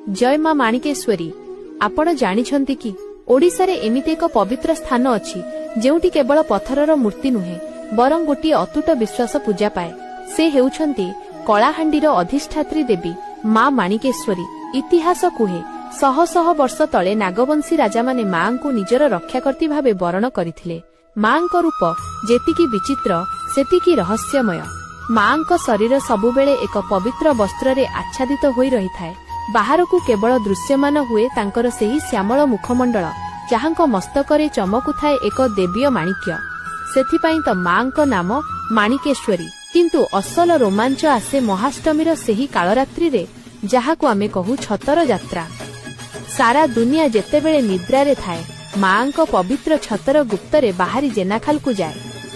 जय मां माणिकेश्वरी। आपण जानिछंती कि ओडिसा रे एमिति एक पवित्र स्थान अछि जेउठी केवल पत्थरर मूर्ति नुहे बरं गोटी अतुट विश्वास पूजा पाए। से हेउछंती कलाहांडीर अधिष्ठात्री देवी मां माणिकेश्वरी। इतिहास कुहे शह शह वर्ष तले नागवंशी राजा माने मां को निजर रक्षाकर्ती भावे वरण करथिले। मां को रूप जेतिकी विचित्र सेतिकी रहस्यमय। मां को शरीर सबुबेले एक पवित्र वस्त्र रे आच्छादित होई रही थाए। बाहरकू केवल दृश्यमान हुए तांकर सेही श्यामल मुखमंडल जहांको मस्तकरे चमकु थाए एक देवीय माणिक्य। सेथिपाई तो मां को नाम माणिकेश्वरी। किंतु असल रोमांच आसे महाष्टमीर सेही कालरात्रि रे जहाकू आमे कहू छतर यात्रा। सारा दुनिया जेतेबेले निद्रारे थाए मां को पवित्र छतर गुप्तरे बाहरी जेनाखाल को जाए।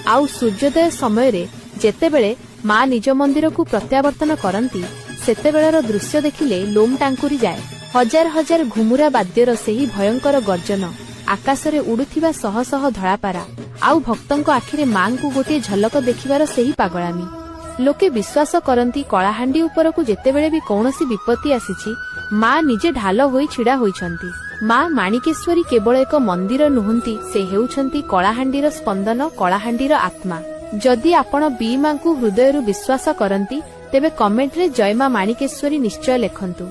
आउ सूर्योदय समय रे जेतेबेले मां निज मंदिर को प्रत्यावर्तन करती सेतेबेଳର दृश्य देखिले लोम टांकुरी जाए। हजार हजार घुमुरा बाद्यर सेही भयंकर गर्जन आकाशरे उड़ुथिबा शह शह धଳାपारा आउ भक्तंक आखिरे मां को गोटे झलक देखिबार सेही पागळामी। लोके विश्वास करती कलाहांडी उपरकू जेतेबेले भी कौनसी विपत्ति आसीछि मां निजे ढाल होई छिड़ा होइछंती। मां माणिकेश्वरी केवल एक मंदिर नुहंती, से हेउछंती कलाहांडीर स्पंदन, कलाहांडीर आत्मा। जदि आपण बी मां को हृदयरु विश्वास करती तेबे कमेंट रे जय मां माणिकेश्वरी निश्चय लेखंतु।